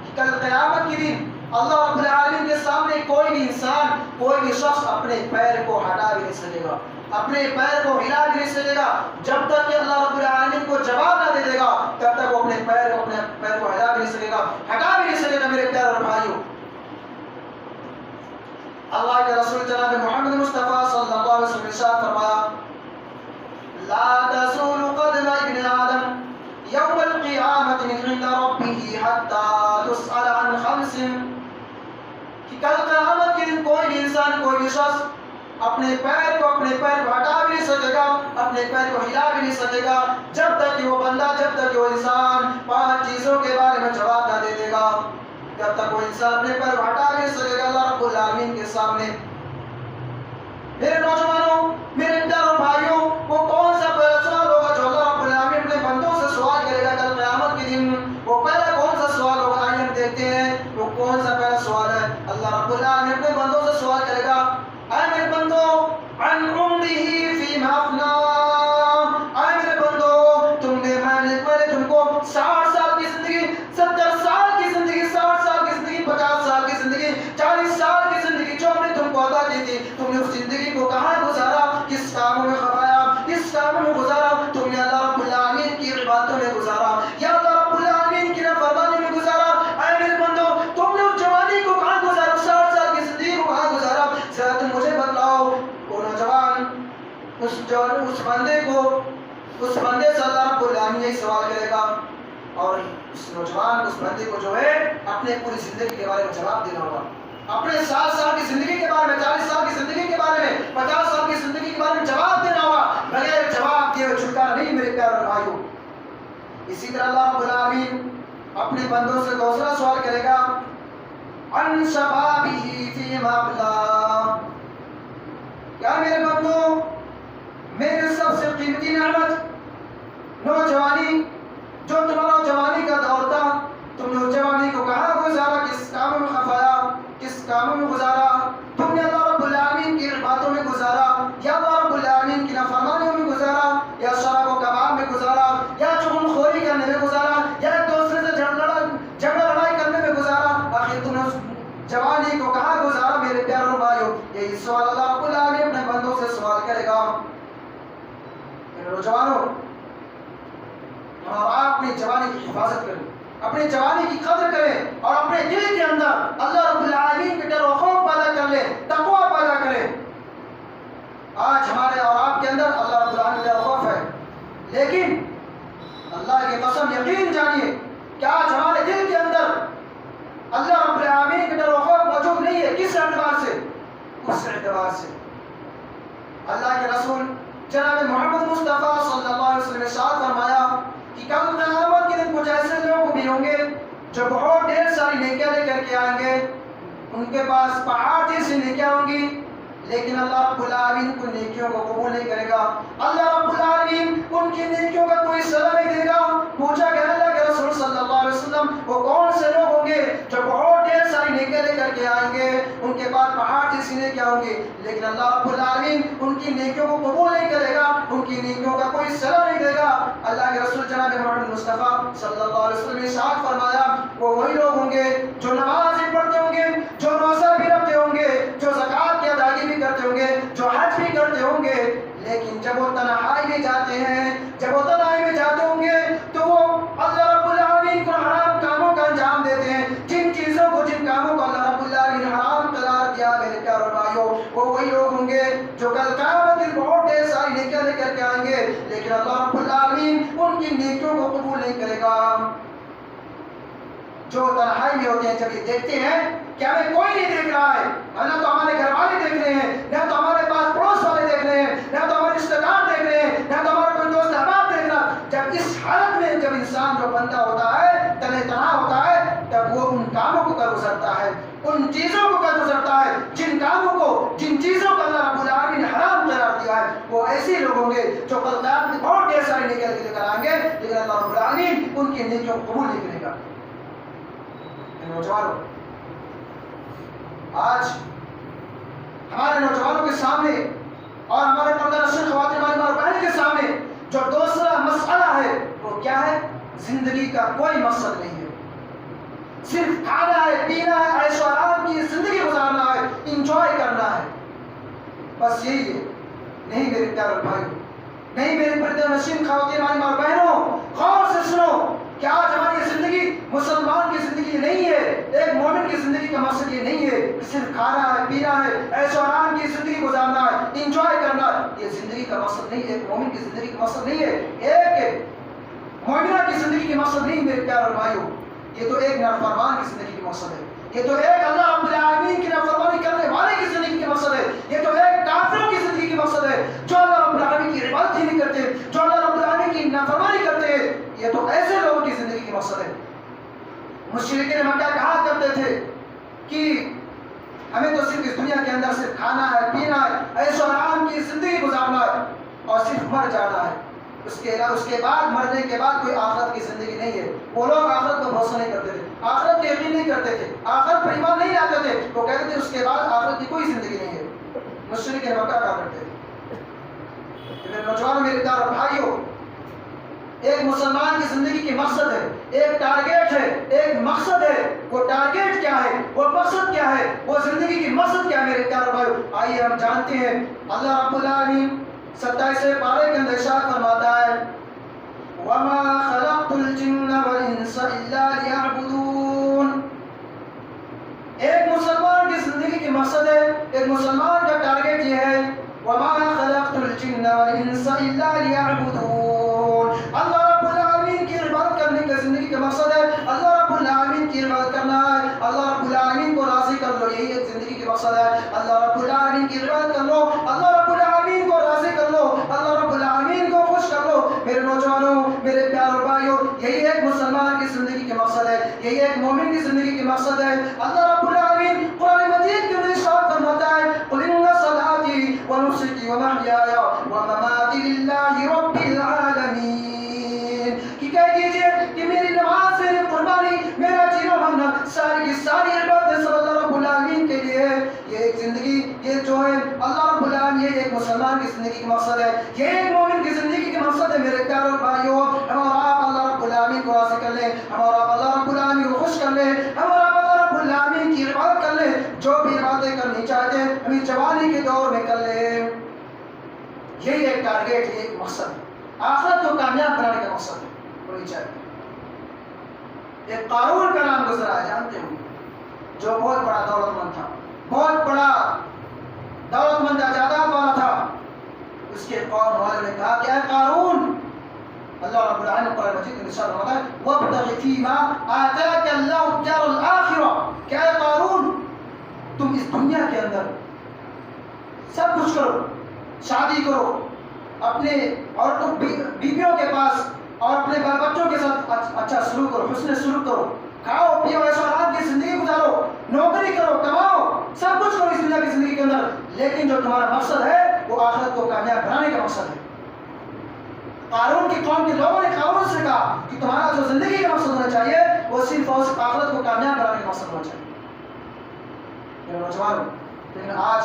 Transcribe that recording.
کہ کل قیامت کے دن اللہ رب العالمین کے سامنے کوئی بھی انسان، کوئی بھی شخص اپنے پیر کو ہٹا بھی نہیں سکے گا، اپنے پیر کو ہلا بھی نہیں سکے گا۔ جب تک کہ اللہ رب العالمین کو جواب نہ دے دے گا تب تک وہ اپنے پیر کو ہلا بھی نہیں سکے گا، ہٹا بھی نہیں سکے گا۔ میرے پیارے اور بھائیوں، اللہ کے رسول جناب محمد مصطفیٰ صلی اللہ علیہ وسلم نے ارشاد فرمایا، لا تزول قدم ابن آدم یوم القیامت من عند ربه حتی تسأل عن خمس، کہ کل قیامت کے دن کوئی بھی انسان، کوئی بھی شخص اپنے پیر کو ہٹا بھی نہیں سکے گا، اپنے پیر کو ہلا بھی نہیں سکے گا، جب تک کہ وہ بندہ، جب تک کہ وہ انسان 5 چیزوں کے بارے میں جواب نہ دے دے گا، جب تک وہ انسان اپنے پیر کو ہٹا بھی نہیں سکے گا اللہ رب العالمین کے سامنے۔ میرے نوجوانوں، میرے پیاروں بھائیوں، وہ کون سا پہلا سوال ہوگا جو اللہ رب العالمین اپنے بندوں سے سوال کرے گا کل قیامت کے دن؟ وہ پہلا کون سا سوال ہوگا؟ آئیے ہم دیکھتے ہیں وہ کون سا پہلا سوال ہے۔ اللہ رب العالمین اپنے بندوں سے سوال کرے گا، اے میرے بندو، عن عمرہ فیما افنا، اے میرے بندو، میں نے تم کو 60 سال کی زندگی، 70 سال کی زندگی، 60 سال کی زندگی، 50 سال کی زندگی، 40 سال کی زندگی جو ہم نے تم کو عطا کی تھی، تم نے اس زندگی کو کہاں گزارا؟ کس کاموں میں خفایا، کس کاموں میں گزارا؟ تم نے اللہ رب العالمین کی عبادتوں میں گزارا یا اللہ رب العالمین کی نافرمانی میں گزارا؟ اے میرے بندو، تم نے اس جوانی کو کہاں گزارا؟ 60 سال کی زندگی کو کہاں گزارا؟ ذرا تم مجھے بتلاؤ۔ وہ نوجوان اس بندے سے اللہ رب العالمین یہی سوال کرے گا، اور اس نوجوان اس بندے کو جو ہے اپنے پوری زندگی کے بارے میں جواب دینا ہوگا، اپنے 60 سال کی زندگی کے بارے میں، 40 سال کی زندگی کے بارے میں، 50 سال کی زندگی کے بارے میں جواب دینا ہوگا، بغیر جواب دیے چھٹکارا نہیں میرے پیارے بھائیوں۔ اسی طرح اللہ رب العالمین اپنے بندوں سے دوسرا سوال کرے گا، عن شبابہ فیما ابلا، کیا میرے بندو، میرے سب سے قیمتی نعمت نوجوانی، جو تمہارا جوانی کا دور تھا، تم نے اس جوانی کو کہاں گزارا؟ کس کاموں میں خفایا، کس کاموں میں گزارا؟ تم نے اللہ رب العالمین کی باتوں میں گزارا یا اللہ رب العالمین کی نافرمانیوں میں گزارا، یا شراب و کباب میں گزارا، یا چغل خوری کرنے میں گزارا، یا ایک دوسرے سے جھگڑا لڑائی کرنے میں گزارا؟ آخر تم نے اس جوانی کو کہاں گزارا میرے پیاروں بھائیوں؟ یہی سوال اللہ رب العالمین اپنے بندوں سے سوال کرے گا۔ نوجوانوں، اور آپ اپنی جوانی کی حفاظت کریں، اپنی جوانی کی قدر کریں، اور اپنے دل کے اندر اللہ رب العالمین کے ڈر و خوف پیدا کر لیں، تقوی پیدا کریں۔ آج ہمارے اور آپ کے اندر اللہ رب العالمین کا ڈر و خوف ہے، لیکن اللہ کی قسم یقین جانیے کہ آج ہمارے دل کے اندر اللہ رب العالمین کے ڈر و خوف موجود نہیں ہے۔ کس اعتبار سے؟ اس اعتبار سے اللہ کے رسول جناب محمد مصطفیٰ صلی اللہ علیہ وسلم نے ارشاد فرمایا کہ کل قیامت کے دن کچھ ایسے لوگ بھی ہوں گے جو بہت ڈھیر ساری نیکیاں لے کر کے آئیں گے، ان کے پاس پہاڑ جیسی نیکیاں ہوں گی، لیکن اللہ رب العالمین ان نیکیوں کو قبول نہیں کرے گا، اللہ رب العالمین ان کی نیکیوں کا کوئی صلہ نہیں دے گا۔ پوچھا کہ اللہ کے رسول صلی اللہ علیہ وسلم وہ کون سے لوگ ہوں گے جو بہت ڈھیر ساری نیکیاں لے کر کے آئیں گے، ان کے پاس پہاڑ جیسی نیکیاں ہوں گی، لیکن اللہ رب العالمین ان کی نیکیوں کو قبول نہیں کرے گا، ان کی نیکیوں کا کوئی صلہ نہیں دے گا؟ اللہ کے رسول جناب محمد مصطفیٰ صلی اللہ علیہ وسلم نے ارشاد فرمایا، وہ وہی لوگ ہوں گے جو نماز بھی پڑھتے ہوں گے، جو روزہ بھی رکھتے ہوں گے، جو زکوٰۃ کی ادائیگی بھی کرتے ہوں گے، جو حج بھی کرتے ہوں گے، لیکن جب وہ تنہائی میں جاتے ہیں، جب وہ تنہائی میں جاتے ہوں گے تو وہ اللہ رب العالمین کو حرام کاموں کا انجام دیتے ہیں، جن چیزوں کو، جن کاموں کو اللہ رب العالمین نے حرام قرار دیا میرے پیارے بھائیوں، وہ وہی لوگ ہوں گے جو کل قیامت دن بہت ڈھیر ساری نیکیاں لے کر کے آئیں گے، لیکن اللہ رب العالمین ان کی نیکیوں کو قبول نہیں کرے گا۔ جو تنہائی میں ہوتے ہیں، جب یہ دیکھتے ہیں کہ ہمیں کوئی نہیں دیکھ رہا ہے، نہ تو ہمارے گھر والے دیکھ رہے ہیں، نہ تو ہمارے پاس پڑوس والے دیکھ رہے ہیں، نہ تو ہمارے رشتہ دار دیکھ رہے ہیں، نہ تو ہمارا کوئی دوست احباب دیکھ رہا، جب اس حالت میں جب انسان جو بندہ ہوتا ہے، تنہا ہوتا ہے، تب وہ ان کاموں کو کر گزرتا ہے، ان چیزوں کو کر گزرتا ہے، جن کاموں کو، جن چیزوں کو اللہ رب العالمین نے حرام قرار دیا ہے۔ وہ ایسے لوگ ہوں گے جو کل قیامت میں بہت ڈھیر ساری نیکیاں لے کر آئیں گے، لیکن اللہ رب العالمین ان کی نیکیوں کو قبول نہیں کرے گا۔ نوجوانوں، آج ہمارے نوجوانوں کے سامنے اور ہمارے پردہ نشین خواتین اور بہن کے سامنے جو دوسرا مسئلہ ہے وہ کیا ہے؟ زندگی کا کوئی مقصد نہیں ہے، صرف کھانا ہے، پینا ہے، عیش و آرام کی زندگی گزارنا ہے، انجوائے کرنا ہے، بس یہی ہے۔ نہیں میرے پیارے بھائی، نہیں میرے پردے نشین خواتین ہماری ماں بہنوں، غور سے سنو کہ آج ہماری زندگی مسلمان کی زندگی نہیں ہے، ایک مومن کی زندگی کا مقصد یہ نہیں ہے کہ صرف کھانا ہے، پینا ہے، عیش و آرام کی زندگی گزارنا ہے، انجوائے کرنا ہے۔ یہ زندگی کا مقصد نہیں ہے، ایک مومن کی زندگی کا مقصد نہیں ہے، ایک مومنہ کی زندگی کے مقصد نہیں میرے پیارے بھائیوں۔ یہ تو ایک نافرمان کی زندگی کے مقصد ہے، یہ تو ایک اللہ رب العالمین کی نافرمانی کرنے والے کی زندگی کے مقصد ہے، یہ تو ایک کافروں کی زندگی کے مقصد ہے جو اللہ رب العالمین کی عبادت ہی نہیں کرتے، جو اللہ رب العالمین کی نافرمانی کرتے ہیں۔ یہ تو ایسے لوگوں کی زندگی کے مقصد ہے۔ مشرکین مکہ کہا کرتے تھے کہ ہمیں تو صرف اس دنیا کے اندر صرف کھانا ہے، پینا ہے، عیش و آرام کی زندگی گزارنا ہے اور صرف مر جانا ہے، اس کے بعد مرنے کے بعد کوئی آخرت کی زندگی نہیں ہے۔ وہ لوگ آخرت پر بھروسہ نہیں کرتے تھے، آخرت کے یقین نہیں کرتے تھے، آخرت پر ایمان نہیں لاتے تھے، وہ کہتے تھے اس کے بعد آخرت کی کوئی زندگی نہیں ہے۔ مشرکین مکہ کہا کرتے تھے۔ میرے نوجوانوں، میرے پیارے بھائیوں، ایک مسلمان کی زندگی کی مقصد ہے، ایک ٹارگیٹ ہے، ایک مقصد ہے۔ وہ ٹارگیٹ کیا ہے، وہ مقصد کیا ہے، وہ زندگی کی مقصد کیا ہے میرے پیارے بھائیوں؟ آئیے ہم جانتے ہیں۔ اللہ رب العالمین 27 پارے کے اندر ارشاد فرماتا ہے وَمَا خَلَقْتُ الْجِنَّ وَالْإِنسَ إِلَّا لِيَعْبُدُونَ۔ ایک مسلمان کی زندگی کی مقصد ہے، ایک مسلمان کا ٹارگیٹ یہ ہے وَمَا خَلَقْتُ الْجِنَّ وَالْإِنسَ إِلَّا لِيَعْبُدُونَ۔ اللہ رب العالمین کی عبادت کرنے کا زندگی کا مقصد ہے، اللہ رب العالمین کی عبادت کرنا ہے، اللہ رب العالمین کو راضی کر لو، یہی ایک زندگی کا مقصد ہے۔ اللہ رب العالمین کی عبادت کر لو، اللہ رب العالمین کو راضی کر لو، اللہ رب العالمین کو خوش کر لو۔ میرے نوجوانوں، میرے پیارے بھائیوں، یہی ایک مسلمان کی زندگی کے مقصد ہے، یہی ایک مومن کی زندگی کے مقصد ہے۔ اللہ رب العالمین قرآن مجید کے اندر ارشاد فرماتا ہے قُلْ إِنَّ صَلَاتِي وَنُسُكِي وَمَحْيَايَ وَمَمَاتِي لِلَّهِ رَبِّ الْعَالَمِينَ کہ کہہ دیجئے کہ میری نماز، میری قربانی، میرا جینا مرنا، ساری کی ساری عبادت صلی اللہ رب العالمین کے لیے ہے۔ یہ ایک زندگی، یہ جو ہے اللہ رب العالمین، یہ ایک مسلمان کی زندگی کا مقصد ہے، یہ ایک مومن کی زندگی کا مقصد ہے۔ میرے پیارے بھائیوں، ہم اور آپ اللہ رب العالمین کو راضی کر لیں، ہم اور آپ اللہ رب العالمین کو خوش کر لیں، ہم اور آپ اللہ رب العالمین کی عبادت کر لیں، جو بھی باتیں کرنی چاہتے ہیں ہمیں جوانی کے دور میں کر لیں۔ یہی ایک ٹارگیٹ، یہ ایک مقصد ہے، آخرت کو کامیاب بنانے کا مقصد ہونی چاہیے۔ ایک قارون کا نام گزرا ہے، جانتے ہوں، جو بہت بڑا دولت مند تھا، بہت بڑا دولت مند جائیداد والا تھا۔ اس کے قوم والوں نے کہا کہ اے قارون، اللہ رب العالمین قرآن مجید میں ارشاد فرماتا ہے وَابْتَغِ فِيمَا آتَاكَ اللَّهُ الدَّارَ الْآخِرَةَ کہ اے قارون، تم اس دنیا کے اندر سب کچھ کرو، شادی کرو، اپنے عورتوں بیویوں کے پاس اور اپنے بال بچوں کے ساتھ اچھا سلوک کرو، حسن سلوک کرو، کھاؤ پیو، عیش و آرام کی زندگی گزارو، نوکری کرو، کماؤ، سب کچھ کرو اس دنیا کی زندگی کے اندر، لیکن جو تمہارا مقصد ہے وہ آخرت کو کامیاب بنانے کا مقصد ہے۔ قارون کی قوم کے لوگوں نے قارون سے کہا کہ تمہارا جو زندگی کا مقصد ہونا چاہیے وہ صرف اور صرف آخرت کو کامیاب بنانے کا مقصد ہونا چاہیے۔ میرے نوجوانوں، لیکن آج